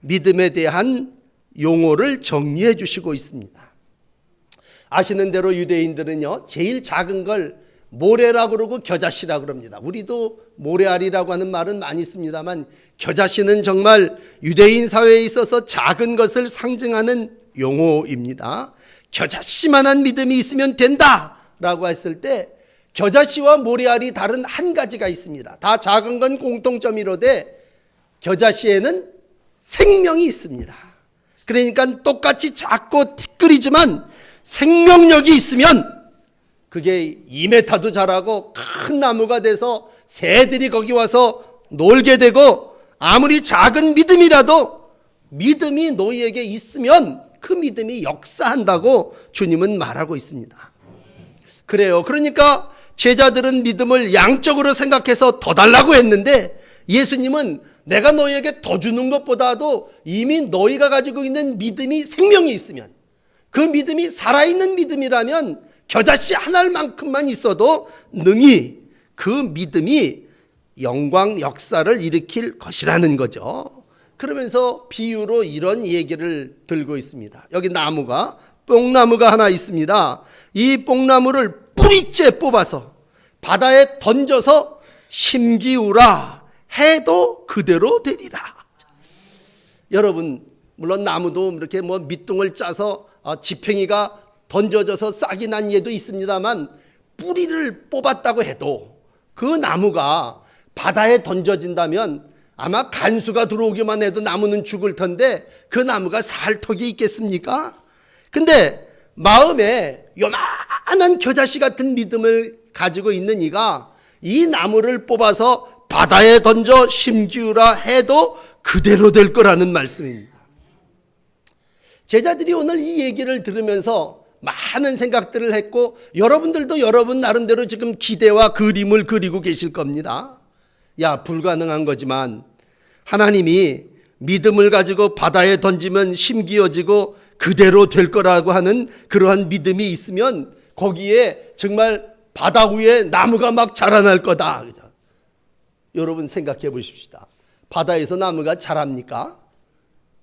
믿음에 대한 용어를 정리해 주시고 있습니다. 아시는 대로 유대인들은요, 제일 작은 걸 모래라고 그러고 겨자씨라고 그럽니다. 우리도 모래알이라고 하는 말은 많이 씁니다만 겨자씨는 정말 유대인 사회에 있어서 작은 것을 상징하는 용어입니다. 겨자씨만한 믿음이 있으면 된다라고 했을 때 겨자씨와 모래알이 다른 한 가지가 있습니다. 다 작은 건 공통점이로되 겨자씨에는 생명이 있습니다. 그러니까 똑같이 작고 티끌이지만 생명력이 있으면 그게 2m도 자라고 큰 나무가 돼서 새들이 거기 와서 놀게 되고, 아무리 작은 믿음이라도 믿음이 너희에게 있으면 그 믿음이 역사한다고 주님은 말하고 있습니다. 그래요. 그러니까 제자들은 믿음을 양적으로 생각해서 더 달라고 했는데 예수님은 내가 너희에게 더 주는 것보다도 이미 너희가 가지고 있는 믿음이 생명이 있으면, 그 믿음이 살아있는 믿음이라면 겨자씨 하나만큼만 있어도 능히 그 믿음이 영광 역사를 일으킬 것이라는 거죠. 그러면서 비유로 이런 얘기를 들고 있습니다. 여기 나무가, 뽕나무가 하나 있습니다. 이 뽕나무를 뿌리째 뽑아서 바다에 던져서 심기우라 해도 그대로 되리라. 여러분, 물론 나무도 이렇게 밑둥을 짜서 지팽이가 던져져서 싹이 난 예도 있습니다만, 뿌리를 뽑았다고 해도 그 나무가 바다에 던져진다면 아마 간수가 들어오기만 해도 나무는 죽을 텐데 그 나무가 살 턱이 있겠습니까? 근데 마음에 요만한 겨자씨 같은 믿음을 가지고 있는 이가 이 나무를 뽑아서 바다에 던져 심기우라 해도 그대로 될 거라는 말씀입니다. 제자들이 오늘 이 얘기를 들으면서 많은 생각들을 했고, 여러분들도 여러분 나름대로 지금 기대와 그림을 그리고 계실 겁니다. 야, 불가능한 거지만 하나님이 믿음을 가지고 바다에 던지면 심기어지고 그대로 될 거라고 하는 그러한 믿음이 있으면 거기에 정말 바다 위에 나무가 막 자라날 거다. 여러분 생각해 보십시다. 바다에서 나무가 자랍니까?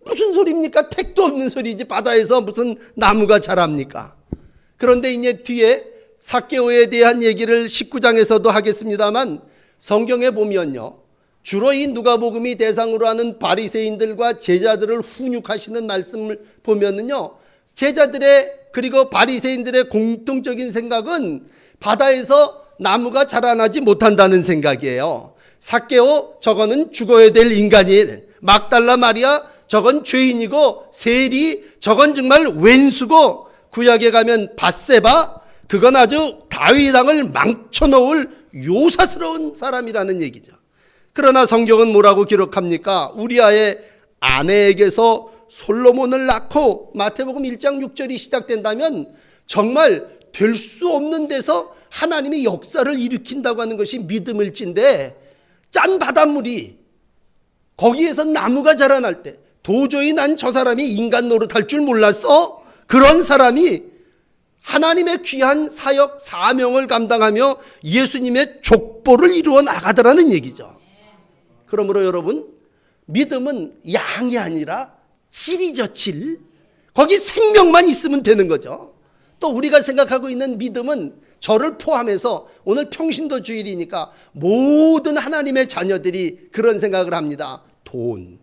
무슨 소리입니까? 택도 없는 소리지 바다에서 무슨 나무가 자랍니까? 그런데 이제 뒤에 삭개오에 대한 얘기를 19장에서도 하겠습니다만, 성경에 보면요, 주로 이 누가복음이 대상으로 하는 바리새인들과 제자들을 훈육하시는 말씀을 보면은요, 제자들의 그리고 바리새인들의 공통적인 생각은 바다에서 나무가 자라나지 못한다는 생각이에요. 삭개오, 저거는 죽어야 될 인간이, 막달라 마리아, 저건 죄인이고, 세리, 저건 정말 왼수고, 구약에 가면 밧세바, 그건 아주 다윗 왕을 망쳐놓을 요사스러운 사람이라는 얘기죠. 그러나 성경은 뭐라고 기록합니까? 우리아의 아내에게서 솔로몬을 낳고, 마태복음 1장 6절이 시작된다면 정말 될 수 없는 데서 하나님이 역사를 일으킨다고 하는 것이 믿음일진데, 짠 바닷물이 거기에서 나무가 자라날 때 도저히 난 저 사람이 인간 노릇할 줄 몰랐어? 그런 사람이 하나님의 귀한 사역 사명을 감당하며 예수님의 족보를 이루어 나가더라는 얘기죠. 그러므로 여러분, 믿음은 양이 아니라 질이죠, 질. 거기 생명만 있으면 되는 거죠. 또 우리가 생각하고 있는 믿음은 저를 포함해서, 오늘 평신도 주일이니까 모든 하나님의 자녀들이 그런 생각을 합니다. 돈,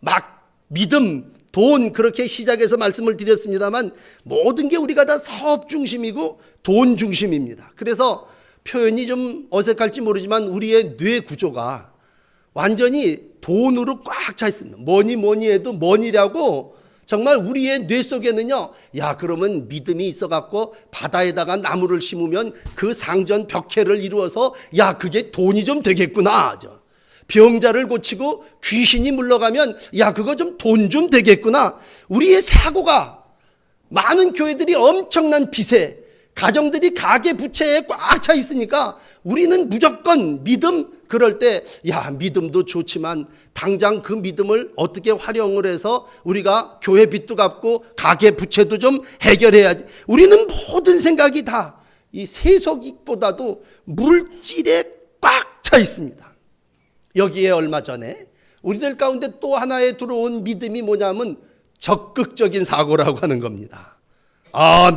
막 믿음, 돈, 그렇게 시작해서 말씀을 드렸습니다만 모든 게 우리가 다 사업 중심이고 돈 중심입니다. 그래서 표현이 좀 어색할지 모르지만 우리의 뇌 구조가 완전히 돈으로 꽉 차 있습니다. 뭐니 해도 머니라고, 정말 우리의 뇌 속에는요, 야, 그러면 믿음이 있어갖고 바다에다가 나무를 심으면 그 상전 벽해를 이루어서, 야, 그게 돈이 좀 되겠구나. 병자를 고치고 귀신이 물러가면, 야, 그거 좀 돈 좀 되겠구나. 우리의 사고가, 많은 교회들이 엄청난 빚에, 가정들이 가계 부채에 꽉 차 있으니까 우리는 무조건 믿음, 그럴 때 야, 믿음도 좋지만 당장 그 믿음을 어떻게 활용을 해서 우리가 교회 빚도 갚고 가계 부채도 좀 해결해야지. 우리는 모든 생각이 다 이 세속보다도 물질에 꽉 차 있습니다. 여기에 얼마 전에 우리들 가운데 또 하나의 들어온 믿음이 뭐냐면 적극적인 사고라고 하는 겁니다.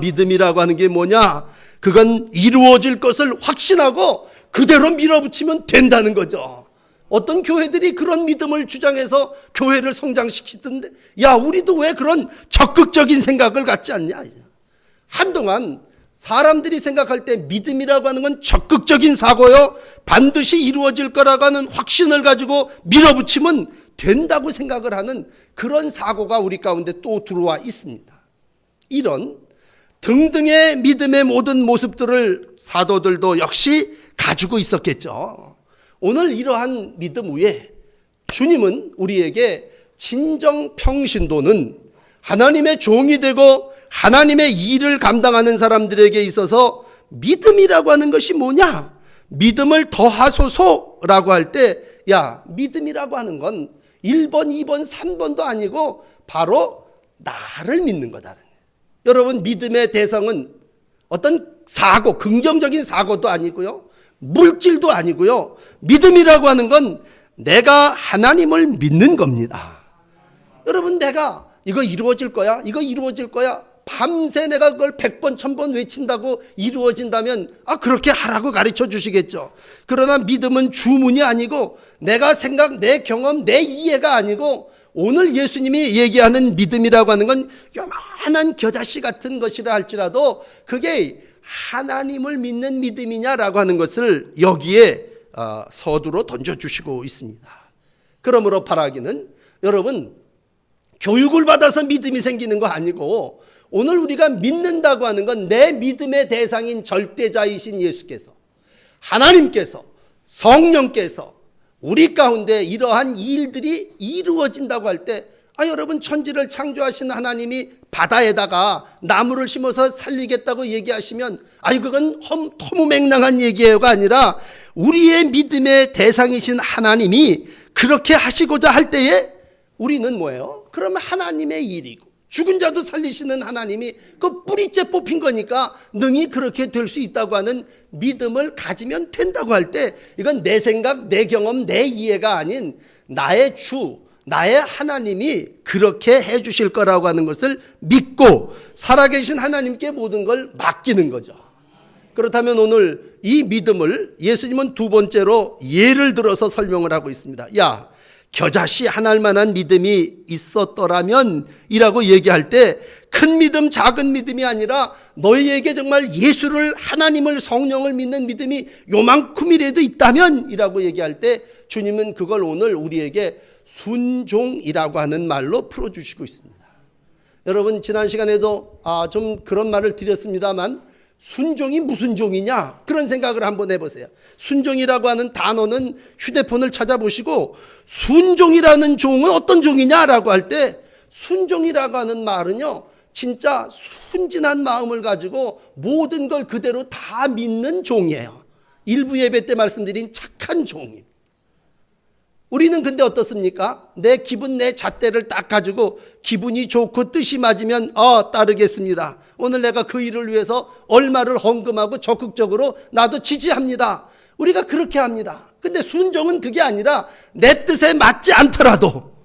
믿음이라고 하는 게 뭐냐? 그건 이루어질 것을 확신하고 그대로 밀어붙이면 된다는 거죠. 어떤 교회들이 그런 믿음을 주장해서 교회를 성장시키던데, 우리도 왜 그런 적극적인 생각을 갖지 않냐? 한동안 사람들이 생각할 때 믿음이라고 하는 건 적극적인 사고요, 반드시 이루어질 거라고 하는 확신을 가지고 밀어붙이면 된다고 생각을 하는 그런 사고가 우리 가운데 또 들어와 있습니다. 이런 등등의 믿음의 모든 모습들을 사도들도 역시 가지고 있었겠죠. 오늘 이러한 믿음 위에 주님은 우리에게 진정 평신도는 하나님의 종이 되고 하나님의 일을 감당하는 사람들에게 있어서 믿음이라고 하는 것이 뭐냐? 믿음을 더하소서라고 할 때, 믿음이라고 하는 건 1번, 2번, 3번도 아니고 바로 나를 믿는 거다. 여러분, 믿음의 대상은 어떤 사고, 긍정적인 사고도 아니고요, 물질도 아니고요. 믿음이라고 하는 건 내가 하나님을 믿는 겁니다. 여러분, 내가 이거 이루어질 거야, 이거 이루어질 거야, 밤새 내가 그걸 100번, 1000번 외친다고 이루어진다면 그렇게 하라고 가르쳐 주시겠죠. 그러나 믿음은 주문이 아니고 내가 생각, 내 경험, 내 이해가 아니고 오늘 예수님이 얘기하는 믿음이라고 하는 건 요만한 겨자씨 같은 것이라 할지라도 그게 하나님을 믿는 믿음이냐라고 하는 것을 여기에 서두로 던져주시고 있습니다. 그러므로 바라기는 여러분, 교육을 받아서 믿음이 생기는 거 아니고 오늘 우리가 믿는다고 하는 건 내 믿음의 대상인 절대자이신 예수께서, 하나님께서, 성령께서 우리 가운데 이러한 일들이 이루어진다고 할 때, 여러분, 천지를 창조하신 하나님이 바다에다가 나무를 심어서 살리겠다고 얘기하시면 그건 허무맹랑한 얘기가 아니라 우리의 믿음의 대상이신 하나님이 그렇게 하시고자 할 때에 우리는 뭐예요? 그러면 하나님의 일이고 죽은 자도 살리시는 하나님이 그 뿌리째 뽑힌 거니까 능히 그렇게 될 수 있다고 하는 믿음을 가지면 된다고 할 때, 이건 내 생각, 내 경험, 내 이해가 아닌 나의 주, 나의 하나님이 그렇게 해 주실 거라고 하는 것을 믿고 살아계신 하나님께 모든 걸 맡기는 거죠. 그렇다면 오늘 이 믿음을 예수님은 두 번째로 예를 들어서 설명을 하고 있습니다. 겨자씨 하나만한 믿음이 있었더라면 이라고 얘기할 때 큰 믿음, 작은 믿음이 아니라 너희에게 정말 예수를, 하나님을, 성령을 믿는 믿음이 요만큼이라도 있다면 이라고 얘기할 때 주님은 그걸 오늘 우리에게 순종이라고 하는 말로 풀어주시고 있습니다. 여러분, 지난 시간에도 좀 그런 말을 드렸습니다만 순종이 무슨 종이냐? 그런 생각을 한번 해보세요. 순종이라고 하는 단어는 휴대폰을 찾아보시고 순종이라는 종은 어떤 종이냐라고 할 때 순종이라고 하는 말은요, 진짜 순진한 마음을 가지고 모든 걸 그대로 다 믿는 종이에요. 일부 예배 때 말씀드린 착한 종입니다. 우리는 근데 어떻습니까? 내 기분, 내 잣대를 딱 가지고 기분이 좋고 뜻이 맞으면 따르겠습니다. 오늘 내가 그 일을 위해서 얼마를 헌금하고 적극적으로 나도 지지합니다. 우리가 그렇게 합니다. 근데 순종은 그게 아니라 내 뜻에 맞지 않더라도,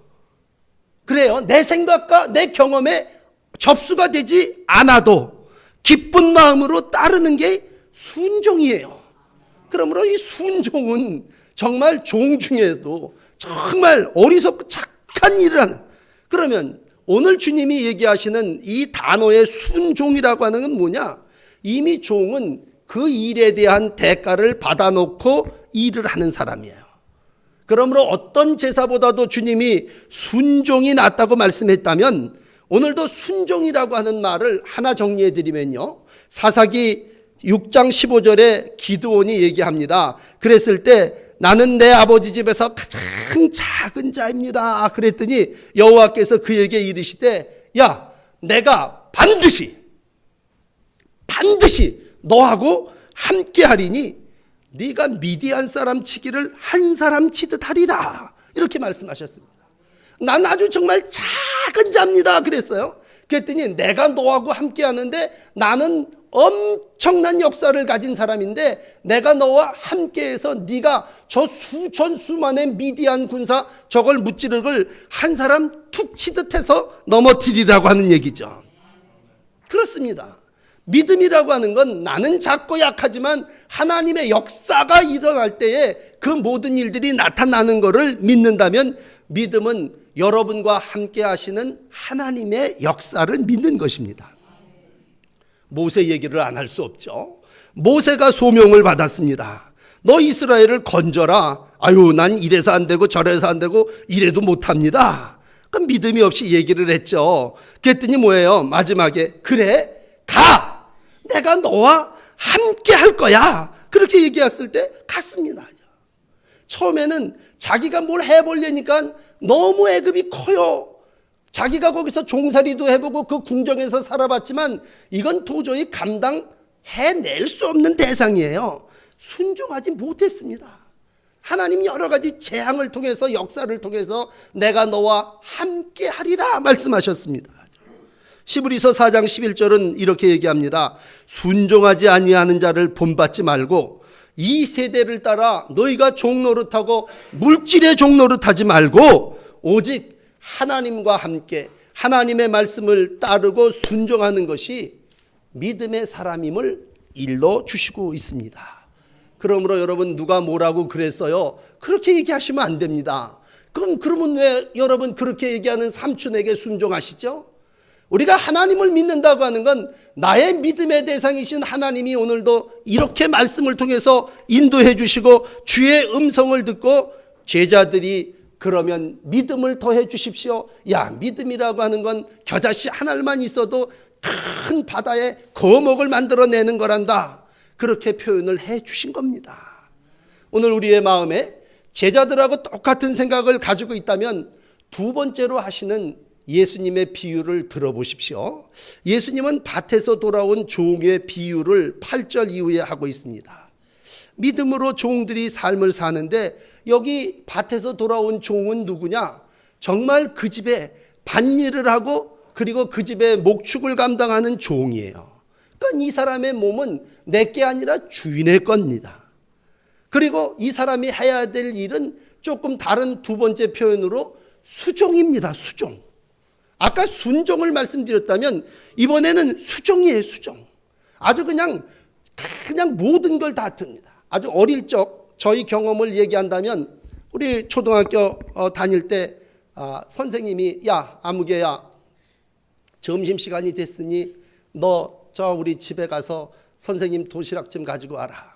그래요, 내 생각과 내 경험에 접수가 되지 않아도 기쁜 마음으로 따르는 게 순종이에요. 그러므로 이 순종은 정말 종 중에도 정말 어리석고 착한 일을 하는, 그러면 오늘 주님이 얘기하시는 이 단어의 순종이라고 하는 건 뭐냐? 이미 종은 그 일에 대한 대가를 받아놓고 일을 하는 사람이에요. 그러므로 어떤 제사보다도 주님이 순종이 낫다고 말씀했다면 오늘도 순종이라고 하는 말을 하나 정리해 드리면요, 사사기 6장 15절에 기드온이 얘기합니다. 그랬을 때 나는 내 아버지 집에서 가장 작은 자입니다. 그랬더니 여호와께서 그에게 이르시되 내가 반드시 너하고 함께 하리니 네가 미디안 사람 치기를 한 사람 치듯 하리라. 이렇게 말씀하셨습니다. 난 아주 정말 작은 자입니다. 그랬어요. 그랬더니 내가 너하고 함께 하는데 나는 엄청난 역사를 가진 사람인데 내가 너와 함께해서 네가 저 수천 수만의 미디안 군사 저걸 무찌르를 한 사람 툭 치듯 해서 넘어뜨리라고 하는 얘기죠. 그렇습니다. 믿음이라고 하는 건 나는 작고 약하지만 하나님의 역사가 일어날 때에 그 모든 일들이 나타나는 것을 믿는다면 믿음은 여러분과 함께 하시는 하나님의 역사를 믿는 것입니다. 모세 얘기를 안 할 수 없죠. 모세가 소명을 받았습니다. 너 이스라엘을 건져라. 아유, 난 이래서 안 되고 저래서 안 되고 이래도 못합니다. 그럼 믿음이 없이 얘기를 했죠. 그랬더니 뭐예요? 마지막에 그래 가. 내가 너와 함께 할 거야. 그렇게 얘기했을 때 갔습니다. 처음에는 자기가 뭘 해보려니까 너무 애급이 커요. 자기가 거기서 종살이도 해보고 그 궁정에서 살아봤지만 이건 도저히 감당해낼 수 없는 대상이에요. 순종하지 못했습니다. 하나님 여러 가지 재앙을 통해서 역사를 통해서 내가 너와 함께 하리라 말씀하셨습니다. 시브리서 4장 11절은 이렇게 얘기합니다. 순종하지 아니하는 자를 본받지 말고 이 세대를 따라 너희가 종노릇하고 물질의 종노릇하지 말고 오직 하나님과 함께 하나님의 말씀을 따르고 순종하는 것이 믿음의 사람임을 일러주시고 있습니다. 그러므로 여러분 누가 뭐라고 그랬어요? 그렇게 얘기하시면 안 됩니다. 그러면 왜 여러분 그렇게 얘기하는 삼촌에게 순종하시죠? 우리가 하나님을 믿는다고 하는 건 나의 믿음의 대상이신 하나님이 오늘도 이렇게 말씀을 통해서 인도해 주시고 주의 음성을 듣고 제자들이 그러면 믿음을 더해 주십시오. 야, 믿음이라고 하는 건 겨자씨 하나만 있어도 큰 바다에 거목을 만들어내는 거란다. 그렇게 표현을 해 주신 겁니다. 오늘 우리의 마음에 제자들하고 똑같은 생각을 가지고 있다면 두 번째로 하시는 예수님의 비유를 들어보십시오. 예수님은 밭에서 돌아온 종의 비유를 8절 이후에 하고 있습니다. 믿음으로 종들이 삶을 사는데 여기 밭에서 돌아온 종은 누구냐? 정말 그 집에 밭일을 하고 그리고 그 집에 목축을 감당하는 종이에요. 그러니까 이 사람의 몸은 내게 아니라 주인의 겁니다. 그리고 이 사람이 해야 될 일은 조금 다른 두 번째 표현으로 수종입니다. 수종. 아까 순종을 말씀드렸다면 이번에는 수종이에요. 수종. 아주 그냥 모든 걸 다 듭니다. 아주 어릴 적 저희 경험을 얘기한다면 우리 초등학교 다닐 때 선생님이 야 아무개야 점심시간이 됐으니 너 저 우리 집에 가서 선생님 도시락 좀 가지고 와라.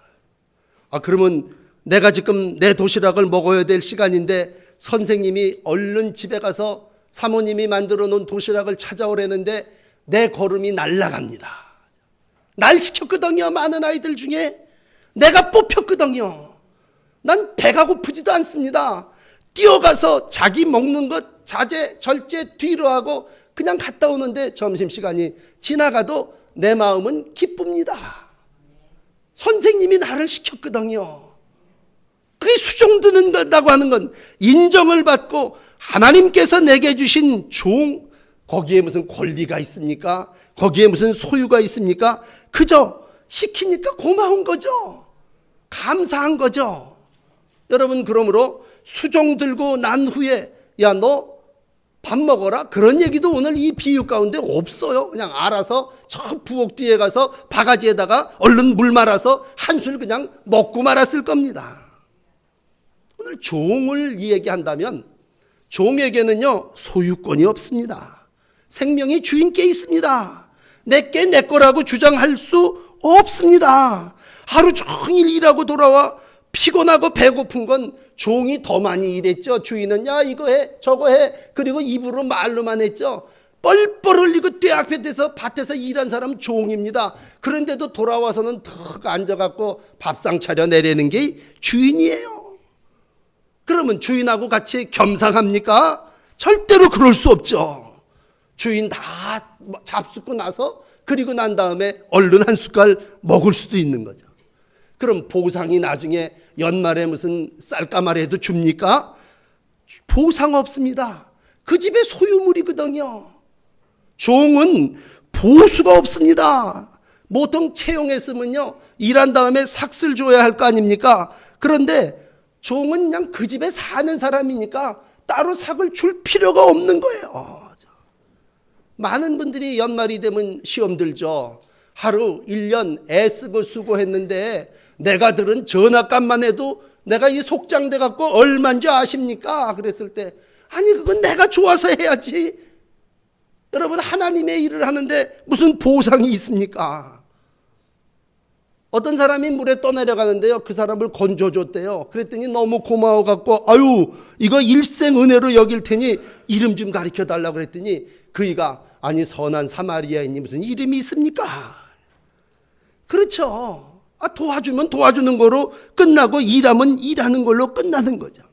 그러면 내가 지금 내 도시락을 먹어야 될 시간인데 선생님이 얼른 집에 가서 사모님이 만들어 놓은 도시락을 찾아오려는데 내 걸음이 날아갑니다. 날 시켰거든요. 많은 아이들 중에 내가 뽑혔거든요. 난 배가 고프지도 않습니다. 뛰어가서 자기 먹는 것 자제 절제 뒤로 하고 그냥 갔다 오는데 점심시간이 지나가도 내 마음은 기쁩니다. 선생님이 나를 시켰거든요. 그게 수종드는 거라고 하는 건 인정을 받고 하나님께서 내게 주신 종, 거기에 무슨 권리가 있습니까? 거기에 무슨 소유가 있습니까? 그저 시키니까 고마운 거죠. 감사한 거죠. 여러분, 그러므로 수종 들고 난 후에 야, 너 밥 먹어라, 그런 얘기도 오늘 이 비유 가운데 없어요. 그냥 알아서 저 부엌 뒤에 가서 바가지에다가 얼른 물 말아서 한술 그냥 먹고 말았을 겁니다. 오늘 종을 얘기한다면 종에게는요 소유권이 없습니다. 생명이 주인께 있습니다. 내게 내 거라고 주장할 수 없습니다. 하루 종일 일하고 돌아와 피곤하고 배고픈 건 종이 더 많이 일했죠. 주인은 야 이거 해 저거 해 그리고 입으로 말로만 했죠. 뻘뻘 흘리고 떼약볕에서 밭에서 일한 사람 종입니다. 그런데도 돌아와서는 턱 앉아갖고 밥상 차려 내리는 게 주인이에요. 그러면 주인하고 같이 겸상합니까? 절대로 그럴 수 없죠. 주인 다 잡수고 나서 그리고 난 다음에 얼른 한 숟갈 먹을 수도 있는 거죠. 그럼 보상이 나중에 연말에 무슨 쌀가마리에도 줍니까? 보상 없습니다. 그 집의 소유물이거든요. 종은 보수가 없습니다. 보통 채용했으면요, 일한 다음에 삭슬 줘야 할 거 아닙니까? 그런데 종은 그냥 그 집에 사는 사람이니까 따로 삭을 줄 필요가 없는 거예요. 많은 분들이 연말이 되면 시험 들죠. 하루 1년 애쓰고 수고했는데 내가 들은 전학값만 해도 내가 이 속장돼 갖고 얼마인지 아십니까? 그랬을 때 아니 그건 내가 좋아서 해야지. 여러분, 하나님의 일을 하는데 무슨 보상이 있습니까? 어떤 사람이 물에 떠내려가는데요, 그 사람을 건져줬대요. 그랬더니 너무 고마워 갖고 아유 이거 일생 은혜로 여길 테니 이름 좀 가르쳐 달라고 그랬더니 그이가 아니 선한 사마리아인이 무슨 이름이 있습니까? 그렇죠. 도와주면 도와주는 거로 끝나고 일하면 일하는 걸로 끝나는 거죠.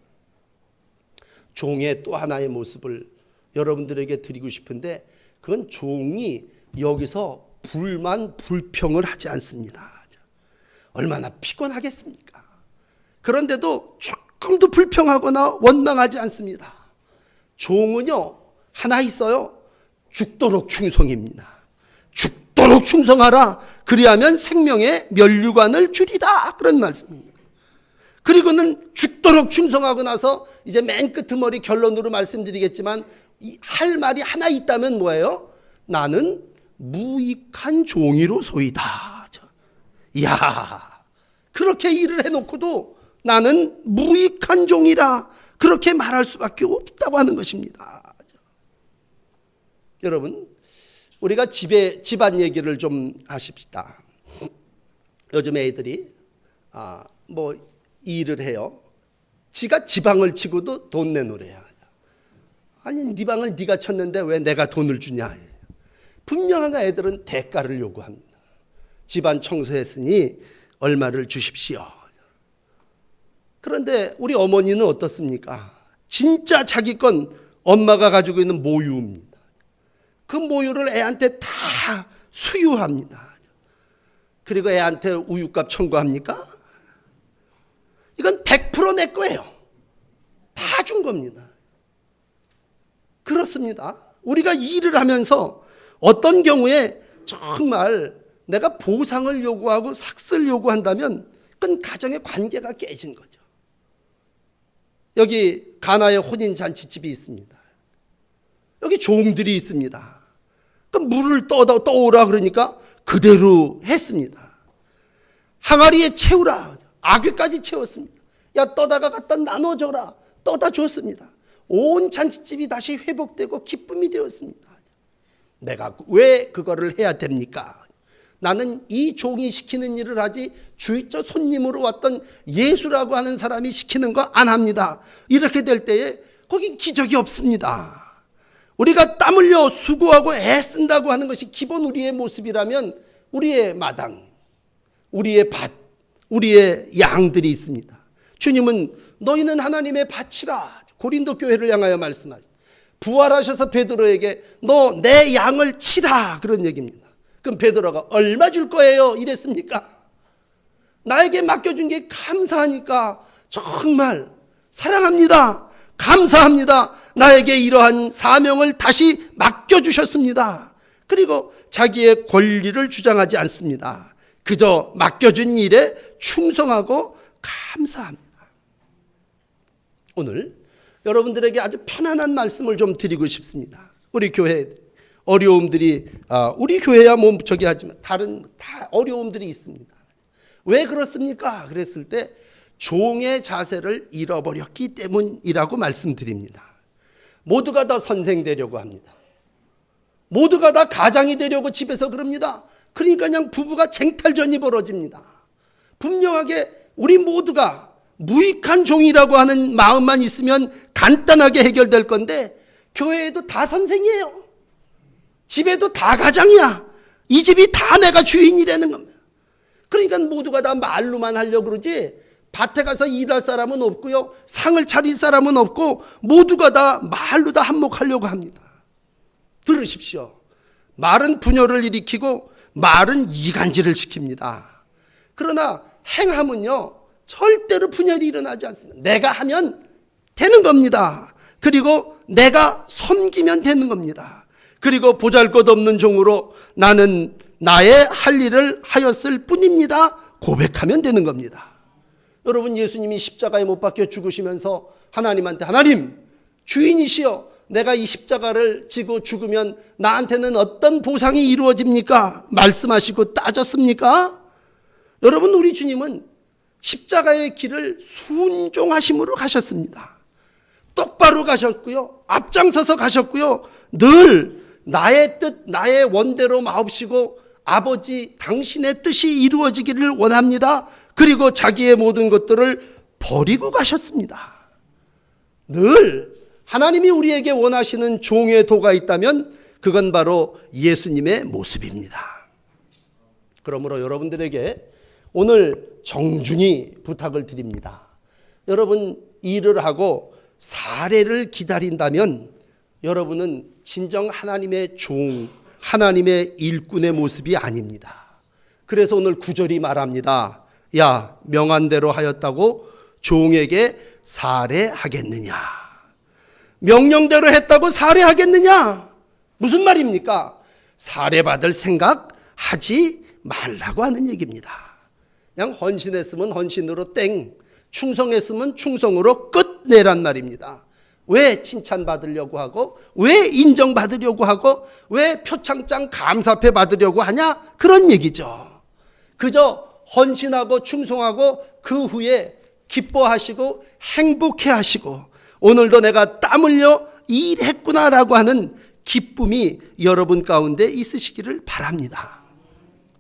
종의 또 하나의 모습을 여러분들에게 드리고 싶은데 그건 종이 여기서 불만 불평을 하지 않습니다. 얼마나 피곤하겠습니까? 그런데도 조금도 불평하거나 원망하지 않습니다. 종은요 하나 있어요. 죽도록 충성입니다. 죽도록 충성하라. 그리하면 생명의 면류관을 주리라. 그런 말씀입니다. 그리고는 죽도록 충성하고 나서 이제 맨 끄트머리 결론으로 말씀드리겠지만 할 말이 하나 있다면 뭐예요? 나는 무익한 종이로소이다. 이야, 그렇게 일을 해놓고도 나는 무익한 종이라 그렇게 말할 수밖에 없다고 하는 것입니다. 여러분, 우리가 집안 얘기를 좀 하십시다. 요즘 애들이 뭐 일을 해요. 지가 지방을 치고도 돈 내놓으래요. 아니 네 방을 네가 쳤는데 왜 내가 돈을 주냐. 분명하게 애들은 대가를 요구합니다. 집안 청소했으니 얼마를 주십시오. 그런데 우리 어머니는 어떻습니까? 진짜 자기 건 엄마가 가지고 있는 모유입니다. 그 모유를 애한테 다 수유합니다. 그리고 애한테 우유값 청구합니까? 이건 100% 내 거예요. 다 준 겁니다. 그렇습니다. 우리가 일을 하면서 어떤 경우에 정말 내가 보상을 요구하고 삭슬 요구한다면 그건 가정의 관계가 깨진 거죠. 여기 가나의 혼인잔치집이 있습니다. 여기 종들이 있습니다. 그럼 물을 떠오라 그러니까 그대로 했습니다. 항아리에 채우라. 아귀까지 채웠습니다. 야 떠다가 갖다 나눠줘라. 떠다 줬습니다. 온 잔치집이 다시 회복되고 기쁨이 되었습니다. 내가 왜 그거를 해야 됩니까? 나는 이 종이 시키는 일을 하지 주의저 손님으로 왔던 예수라고 하는 사람이 시키는 거 안 합니다. 이렇게 될 때에 거긴 기적이 없습니다. 우리가 땀 흘려 수고하고 애쓴다고 하는 것이 기본 우리의 모습이라면 우리의 마당, 우리의 밭, 우리의 양들이 있습니다. 주님은 너희는 하나님의 밭이라 고린도 교회를 향하여 말씀하셨습니다. 부활하셔서 베드로에게 너 내 양을 치라 그런 얘기입니다. 그럼 베드로가 얼마 줄 거예요? 이랬습니까? 나에게 맡겨준 게 감사하니까 정말 사랑합니다. 감사합니다. 나에게 이러한 사명을 다시 맡겨주셨습니다. 그리고 자기의 권리를 주장하지 않습니다. 그저 맡겨준 일에 충성하고 감사합니다. 오늘 여러분들에게 아주 편안한 말씀을 좀 드리고 싶습니다. 우리 교회 어려움들이 우리 교회야 뭐 저기 하지만 다른 다 어려움들이 있습니다. 왜 그렇습니까? 그랬을 때 종의 자세를 잃어버렸기 때문이라고 말씀드립니다. 모두가 다 선생 되려고 합니다. 모두가 다 가장이 되려고 집에서 그럽니다. 그러니까 그냥 부부가 쟁탈전이 벌어집니다. 분명하게 우리 모두가 무익한 종이라고 하는 마음만 있으면 간단하게 해결될 건데 교회에도 다 선생이에요. 집에도 다 가장이야. 이 집이 다 내가 주인이라는 겁니다. 그러니까 모두가 다 말로만 하려고 그러지 밭에 가서 일할 사람은 없고요. 상을 차릴 사람은 없고 모두가 다 말로 다 한몫하려고 합니다. 들으십시오. 말은 분열을 일으키고 말은 이간질을 시킵니다. 그러나 행함은요. 절대로 분열이 일어나지 않습니다. 내가 하면 되는 겁니다. 그리고 내가 섬기면 되는 겁니다. 그리고 보잘것없는 종으로 나는 나의 할 일을 하였을 뿐입니다. 고백하면 되는 겁니다. 여러분, 예수님이 십자가에 못 박혀 죽으시면서 하나님한테, 하나님 주인이시여, 내가 이 십자가를 지고 죽으면 나한테는 어떤 보상이 이루어집니까? 말씀하시고 따졌습니까? 여러분, 우리 주님은 십자가의 길을 순종하심으로 가셨습니다. 똑바로 가셨고요, 앞장서서 가셨고요, 늘 나의 뜻, 나의 원대로 마옵시고 아버지 당신의 뜻이 이루어지기를 원합니다. 그리고 자기의 모든 것들을 버리고 가셨습니다. 늘 하나님이 우리에게 원하시는 종의 도가 있다면 그건 바로 예수님의 모습입니다. 그러므로 여러분들에게 오늘 정중히 부탁을 드립니다. 여러분, 일을 하고 사례를 기다린다면 여러분은 진정 하나님의 종, 하나님의 일꾼의 모습이 아닙니다. 그래서 오늘 구절이 말합니다. 야, 명한 대로 하였다고 종에게 살해하겠느냐? 명령대로 했다고 살해하겠느냐? 무슨 말입니까? 살해받을 생각 하지 말라고 하는 얘기입니다. 그냥 헌신했으면 헌신으로 땡, 충성했으면 충성으로 끝내란 말입니다. 왜 칭찬받으려고 하고, 왜 인정받으려고 하고, 왜 표창장 감사패 받으려고 하냐? 그런 얘기죠. 그저 헌신하고 충성하고 그 후에 기뻐하시고 행복해 하시고, 오늘도 내가 땀 흘려 일했구나라고 하는 기쁨이 여러분 가운데 있으시기를 바랍니다.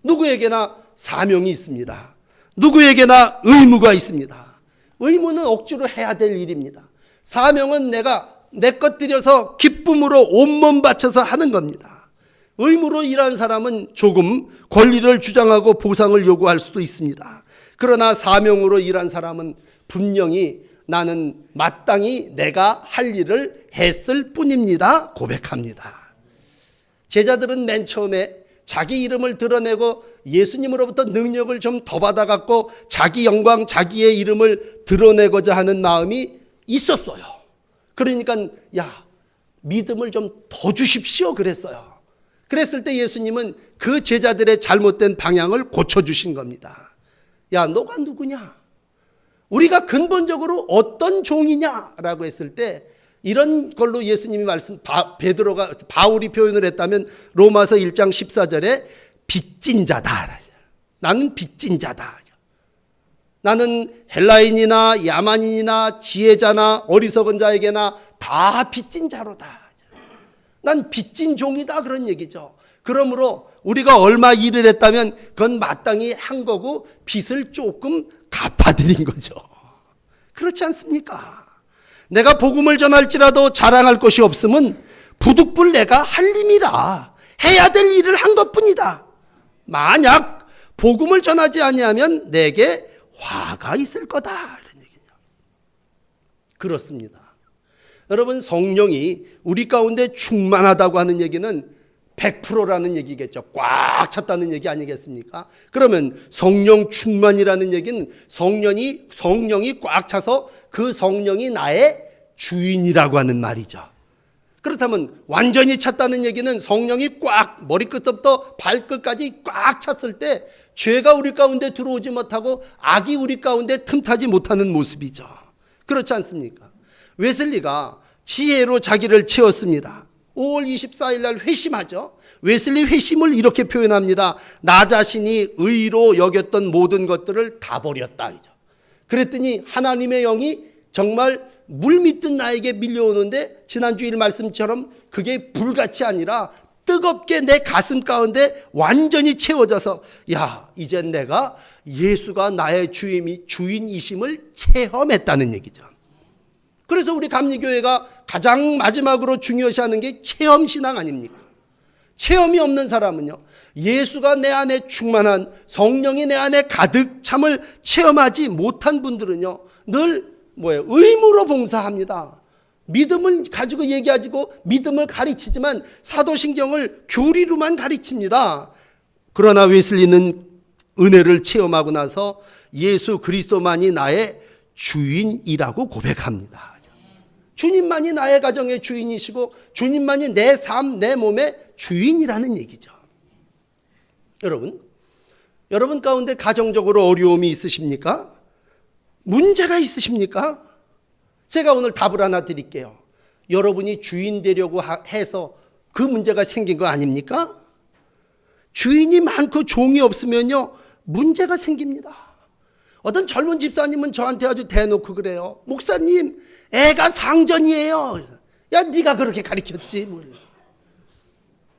누구에게나 사명이 있습니다. 누구에게나 의무가 있습니다. 의무는 억지로 해야 될 일입니다. 사명은 내가 내 것 들여서 기쁨으로 온몸 바쳐서 하는 겁니다. 의무로 일한 사람은 조금 권리를 주장하고 보상을 요구할 수도 있습니다. 그러나 사명으로 일한 사람은 분명히 나는 마땅히 내가 할 일을 했을 뿐입니다. 고백합니다. 제자들은 맨 처음에 자기 이름을 드러내고 예수님으로부터 능력을 좀 더 받아갖고 자기 영광, 자기의 이름을 드러내고자 하는 마음이 있었어요. 그러니까 야, 믿음을 좀 더 주십시오 그랬어요. 그랬을 때 예수님은 그 제자들의 잘못된 방향을 고쳐주신 겁니다. 야, 너가 누구냐? 우리가 근본적으로 어떤 종이냐라고 했을 때 이런 걸로 예수님이 베드로가 바울이 표현을 했다면 로마서 1장 14절에 빚진 자다. 나는 빚진 자다. 나는 헬라인이나 야만인이나 지혜자나 어리석은 자에게나 다 빚진 자로다. 난 빚진 종이다, 그런 얘기죠. 그러므로 우리가 얼마 일을 했다면 그건 마땅히 한 거고 빚을 조금 갚아드린 거죠. 그렇지 않습니까? 내가 복음을 전할지라도 자랑할 것이 없으면 부득불 내가 할 힘이라 해야 될 일을 한 것뿐이다. 만약 복음을 전하지 아니하면 내게 화가 있을 거다, 이런 얘기죠. 그렇습니다. 여러분, 성령이 우리 가운데 충만하다고 하는 얘기는 100%라는 얘기겠죠. 꽉 찼다는 얘기 아니겠습니까? 그러면 성령 충만이라는 얘기는 성령이 꽉 차서 그 성령이 나의 주인이라고 하는 말이죠. 그렇다면 완전히 찼다는 얘기는 성령이 꽉 머리끝부터 발끝까지 꽉 찼을 때 죄가 우리 가운데 들어오지 못하고 악이 우리 가운데 틈타지 못하는 모습이죠. 그렇지 않습니까? 웨슬리가 지혜로 자기를 채웠습니다. 5월 24일 날 회심하죠. 웨슬리 회심을 이렇게 표현합니다. 나 자신이 의로 여겼던 모든 것들을 다 버렸다. 그랬더니 하나님의 영이 정말 물밀듯 나에게 밀려오는데 지난주일 말씀처럼 그게 불같이 아니라 뜨겁게 내 가슴 가운데 완전히 채워져서 야, 이젠 내가 예수가 나의 주인이심을 체험했다는 얘기죠. 그래서 우리 감리교회가 가장 마지막으로 중요시하는 게 체험신앙 아닙니까? 체험이 없는 사람은요, 예수가 내 안에 충만한 성령이 내 안에 가득 참을 체험하지 못한 분들은요, 늘 의무로 봉사합니다. 믿음을 가지고 얘기하고 믿음을 가르치지만 사도신경을 교리로만 가르칩니다. 그러나 웨슬리는 은혜를 체험하고 나서 예수 그리스도만이 나의 주인이라고 고백합니다. 주님만이 나의 가정의 주인이시고 주님만이 내 삶, 내 몸의 주인이라는 얘기죠. 여러분 가운데 가정적으로 어려움이 있으십니까? 문제가 있으십니까? 제가 오늘 답을 하나 드릴게요. 여러분이 주인 되려고 해서 그 문제가 생긴 거 아닙니까? 주인이 많고 종이 없으면요, 문제가 생깁니다. 어떤 젊은 집사님은 저한테 아주 대놓고 그래요. 목사님, 애가 상전이에요. 야, 네가 그렇게 가르쳤지.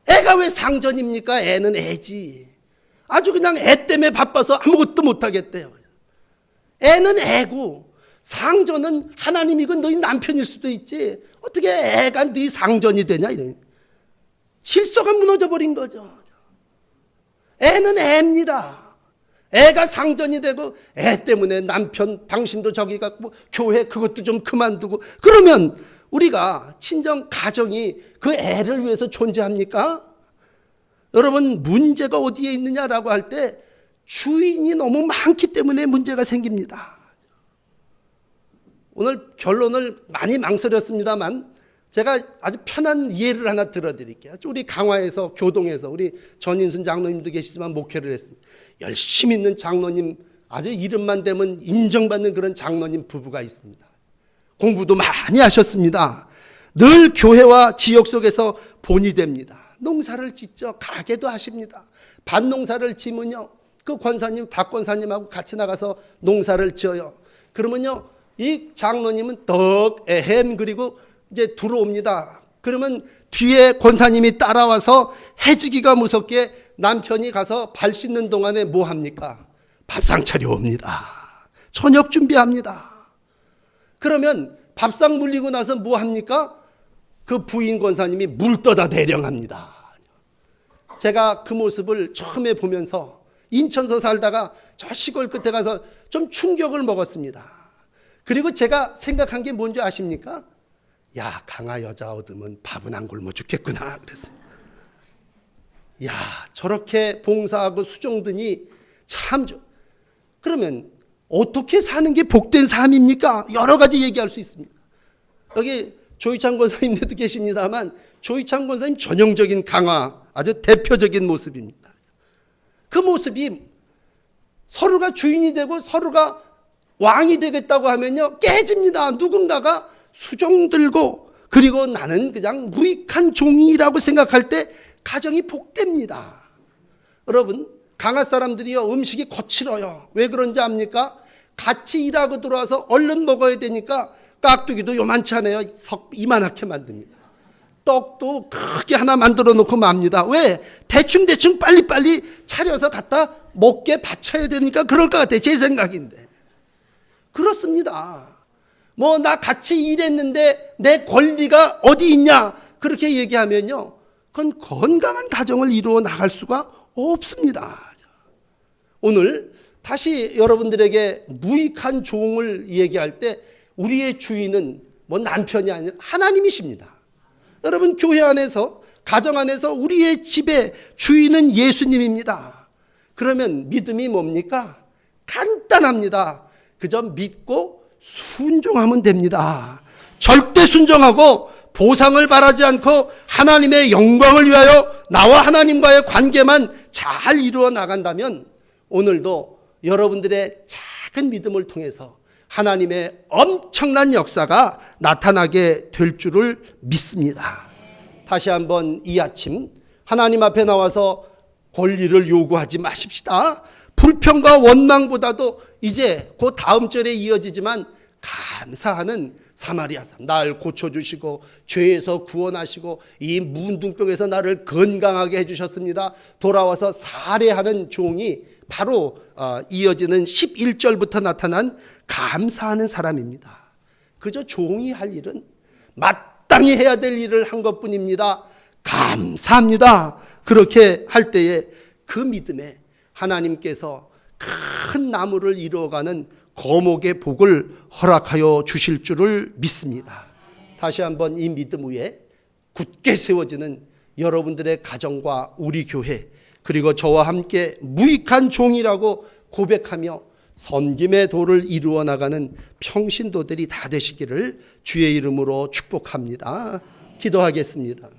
애가 왜 상전입니까? 애는 애지. 아주 그냥 애 때문에 바빠서 아무것도 못하겠대요. 애는 애고 상전은 하나님이고 너희 남편일 수도 있지. 어떻게 애가 네 상전이 되냐. 이런 질서가 무너져 버린 거죠. 애는 애입니다. 애가 상전이 되고 애 때문에 남편 당신도 저기 갔고 교회 그것도 좀 그만두고 그러면 우리가 친정 가정이 그 애를 위해서 존재합니까? 여러분 문제가 어디에 있느냐라고 할 때 주인이 너무 많기 때문에 문제가 생깁니다. 오늘 결론을 많이 망설였습니다만 제가 아주 편한 예를 하나 들어드릴게요. 우리 강화에서 교동에서 우리 전인순 장로님도 계시지만 목회를 했습니다. 열심히 있는 장로님 아주 이름만 되면 인정받는 그런 장로님 부부가 있습니다. 공부도 많이 하셨습니다. 늘 교회와 지역 속에서 본이 됩니다. 농사를 짓죠. 가게도 하십니다. 밭농사를 지면요. 그 권사님, 박 권사님하고 같이 나가서 농사를 지어요. 그러면요. 이 장로님은 떡, 햄 그리고 이제 들어옵니다. 그러면 뒤에 권사님이 따라와서 해지기가 무섭게 남편이 가서 발 씻는 동안에 뭐 합니까? 밥상 차려옵니다. 저녁 준비합니다. 그러면 밥상 물리고 나서 뭐 합니까? 그 부인 권사님이 물 떠다 대령합니다. 제가 그 모습을 처음에 보면서 인천서 살다가 저 시골 끝에 가서 좀 충격을 먹었습니다. 그리고 제가 생각한 게 뭔지 아십니까? 야, 강아 여자 얻으면 밥은 안 굶어 죽겠구나 그랬어요. 야, 저렇게 봉사하고 수종드니 참 그러면 어떻게 사는 게 복된 삶입니까? 여러 가지 얘기할 수 있습니다. 여기 조희찬 권사님도 계십니다만 조희찬 권사님 전형적인 강화 아주 대표적인 모습입니다. 그 모습이 서로가 주인이 되고 서로가 왕이 되겠다고 하면요 깨집니다. 누군가가 수종 들고 그리고 나는 그냥 무익한 종이라고 생각할 때 가정이 복됩니다. 여러분 강화 사람들이요 음식이 거칠어요. 왜 그런지 압니까? 같이 일하고 들어와서 얼른 먹어야 되니까 깍두기도 요만치 않아요. 이만하게 만듭니다. 떡도 크게 하나 만들어 놓고 맙니다. 왜? 대충 빨리빨리 차려서 갖다 먹게 바쳐야 되니까 그럴 것 같아요. 제 생각인데. 그렇습니다. 뭐 나 같이 일했는데 내 권리가 어디 있냐 그렇게 얘기하면요 그건 건강한 가정을 이루어 나갈 수가 없습니다. 오늘 다시 여러분들에게 무익한 종을 얘기할 때 우리의 주인은 뭐 남편이 아니라 하나님이십니다. 여러분 교회 안에서 가정 안에서 우리의 집의 주인은 예수님입니다. 그러면 믿음이 뭡니까? 간단합니다. 그저 믿고 순종하면 됩니다. 절대 순종하고 보상을 바라지 않고 하나님의 영광을 위하여 나와 하나님과의 관계만 잘 이루어 나간다면 오늘도 여러분들의 작은 믿음을 통해서 하나님의 엄청난 역사가 나타나게 될 줄을 믿습니다. 다시 한번 이 아침 하나님 앞에 나와서 권리를 요구하지 마십시다. 불평과 원망보다도 이제 그 다음 절에 이어지지만 감사하는 사마리아 사람 날 고쳐주시고 죄에서 구원하시고 이 문둥병에서 나를 건강하게 해주셨습니다. 돌아와서 살해하는 종이 바로 이어지는 11절부터 나타난 감사하는 사람입니다. 그저 종이 할 일은 마땅히 해야 될 일을 한 것뿐입니다. 감사합니다. 그렇게 할 때에 그 믿음에 하나님께서 큰 나무를 이루어가는 거목의 복을 허락하여 주실 줄을 믿습니다. 다시 한번 이 믿음 위에 굳게 세워지는 여러분들의 가정과 우리 교회 그리고 저와 함께 무익한 종이라고 고백하며 섬김의 도를 이루어 나가는 평신도들이 다 되시기를 주의 이름으로 축복합니다. 기도하겠습니다.